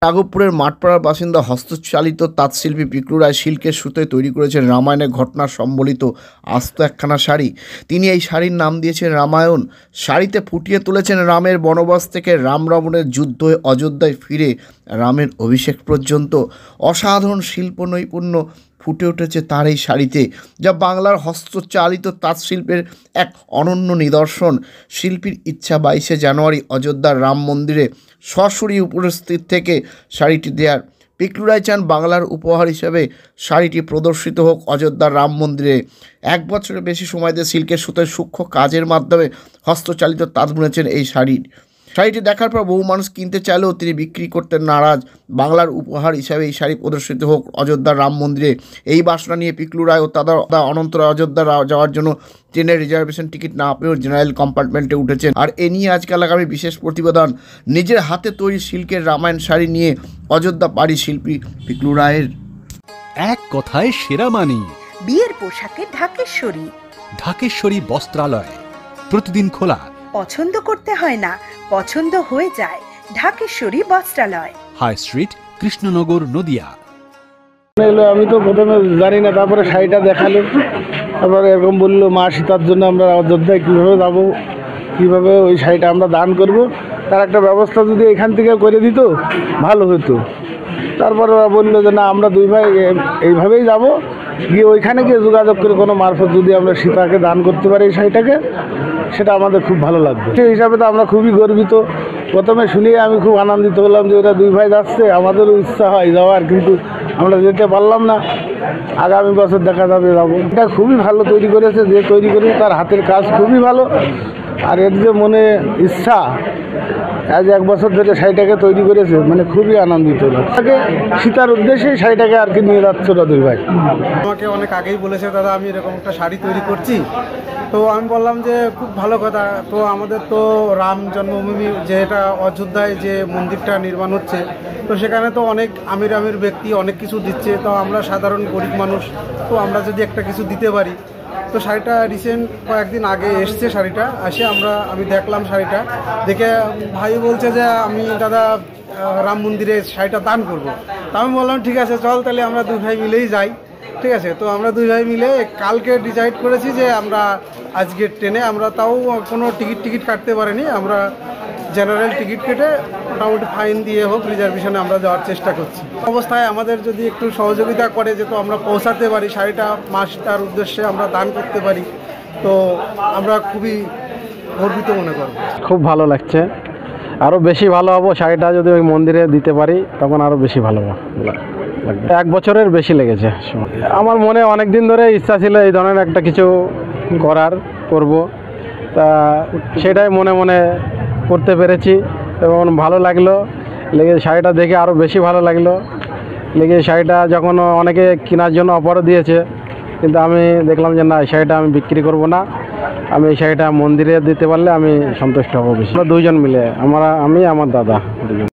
রাঘবপুরের মাঠপাড়ার বাসিন্দা হস্তচালিত তাঁতশিল্পী পিকলু রায় সিল্কের সুতোয় তৈরি করেছেন রামায়ণের ঘটনা সম্বলিত আস্ত একখানা শাড়ি। তিনি এই শাড়ির নাম দিয়েছেন রামায়ণ। শাড়িতে ফুটিয়ে তুলেছেন রামের বনবাস থেকে রাম রাবণের যুদ্ধ হয়ে অযোধ্যায় ফিরে রামের অভিষেক পর্যন্ত। অসাধারণ শিল্প নৈপুণ্য ফুটে উঠেছে তার এই শাড়িতে, যা বাংলার হস্তচালিত তাঁতশিল্পের এক অনন্য নিদর্শন। শিল্পীর ইচ্ছা 22শে জানুয়ারি অযোধ্যার রাম মন্দিরে সরাসরি উপস্থিত থেকে শাড়িটি দেয়ার। পিকলু রায় চান বাংলার উপহার হিসেবে শাড়িটি প্রদর্শিত হোক অযোধ্যার রাম মন্দিরে। 1 বছরের বেশি সময় দিয়ে সিল্কের সুতোয় সূক্ষ্ম কাজের মাধ্যমে হস্তচালিত তাঁত বুনেছেন এই শাড়িটি দেখার পর বহু মানুষ কিনতে চাইলেও তিনি বিক্রি করতে নারাজ। বাংলার উপহার হিসাবে এই শাড়ি প্রদর্শিত হোক অযোধ্যার রাম মন্দিরে, এই বাসনা নিয়ে পিকলু রায় ও তাদের অনন্তর অযোধ্যা যাওয়ার জন্য ট্রেনের রিজার্ভেশন টিকিট না পেয়েও জেনারেল কম্পার্টমেন্টে উঠেছেন। আর এ নিয়ে আজকাল আগামী বিশেষ প্রতিবেদন। নিজের হাতে তৈরি সিল্কের রামায়ণ শাড়ি নিয়ে অযোধ্যা পাড়ি শিল্পী পিকলু রায়ের। এক কথায় সেরা মানি বিয়ের পোশাকে ঢাকেশ্বরী। ঢাকেশ্বরী বস্ত্রালয় প্রতিদিন খোলা। পছন্দ করতে হয় না, পছন্দ হয়ে যায়। ঢাকেশ্বরী বস্ত্রালয়, হাই স্ট্রিট, কৃষ্ণনগর, নদিয়া। আমি তো প্রথমে জানি না, তারপরে শাড়িটা দেখালো, তারপরে এরকম বললো মা সীতার জন্য আমরা অযোধ্যায় কীভাবে যাবো, কীভাবে ওই শাড়িটা আমরা দান করব, তার একটা ব্যবস্থা যদি এখান থেকে করে দিত ভালো হতো। তারপরে ওরা বললো যে না, আমরা দুই ভাই এইভাবেই যাব, গিয়ে ওইখানে গিয়ে যোগাযোগ করে কোনো মারফত যদি আমরা সীতাকে দান করতে পারি এই শাড়িটাকে, সেটা আমাদের খুব ভালো লাগবে। সেই হিসাবে তো আমরা খুবই গর্বিত। প্রথমে শুনিয়ে আমি খুব আনন্দিত হলাম যে ওরা দুই ভাই যাচ্ছে, আমাদেরও ইচ্ছা হয় যাওয়ার, কিন্তু আমরা যেতে পারলাম না। আগামী বছর দেখা যাবে যাবো। এটা খুবই ভালো তৈরি করেছে, যে তৈরি করেছে তার হাতের কাজ খুবই ভালো। আর এর যে মনে ইচ্ছা, আজ 1 বছর ধরে শাড়িটাকে তৈরি করেছে, মানে খুবই আনন্দিত লাগে। সীতার উদ্দেশ্যেই শাড়িটাকে আর কি নিয়ে যাচ্ছে ওরা দুই ভাই। আমাকে অনেক আগেই বলেছে দাদা আমি এরকম একটা শাড়ি তৈরি করছি, তো আমি বললাম যে খুব ভালো কথা। তো আমাদের তো রাম জন্মভূমি যেটা অযোধ্যায় যে মন্দিরটা নির্মাণ হচ্ছে, তো সেখানে তো অনেক আমির ব্যক্তি অনেক কিছু দিচ্ছে, তো আমরা সাধারণ গরিব মানুষ, তো আমরা যদি একটা কিছু দিতে পারি। তো শাড়িটা রিসেন্ট কয়েকদিন আগে এসছে, শাড়িটা আসে আমি দেখলাম, শাড়িটা দেখে ভাই বলছে যে আমি দাদা রাম মন্দিরে শাড়িটা দান করব। তো আমি বললাম ঠিক আছে চল, তাহলে আমরা দুই ভাই মিলেই যাই। ঠিক আছে, তো আমরা দুই ভাই মিলে কালকে ডিসাইড করেছি যে আমরা আজকের ট্রেনে, আমরা তাও কোনো টিকিট কাটতে পারিনি, আমরা জেনারেল টিকিট কেটে মোটামুটি ফাইন দিয়ে হোক রিজার্ভেশনে আমরা যাওয়ার চেষ্টা করছি। অবস্থায় আমাদের যদি একটু সহযোগিতা করে যে তো আমরা পৌঁছাতে পারি, শাড়িটা মাসটার উদ্দেশ্যে আমরা দান করতে পারি, তো আমরা খুবই গর্বিত মনে করব। খুব ভালো লাগছে, আরও বেশি ভালো হবো। শাড়িটা যদি ওই মন্দিরে দিতে পারি তখন আরও বেশি ভালো লাগবে। 1 বছরের বেশি লেগেছে। আমার মনে অনেক দিন ধরে ইচ্ছা ছিল এই ধরনের একটা কিছু করব, তা সেটাই মনে মনে করতে পেরেছি এবং ভালো লাগলো। লেগে শাড়িটা দেখে আরও বেশি ভালো লাগলো। লেগে শাড়িটা যখন অনেকে কেনার জন্য অফারও দিয়েছে, কিন্তু আমি দেখলাম যে না, এই শাড়িটা আমি বিক্রি করব না, আমি এই শাড়িটা মন্দিরে দিতে পারলে আমি সন্তুষ্ট হব বেশি। আমরা দুইজন মিলে, আমি আমার দাদা দুজন।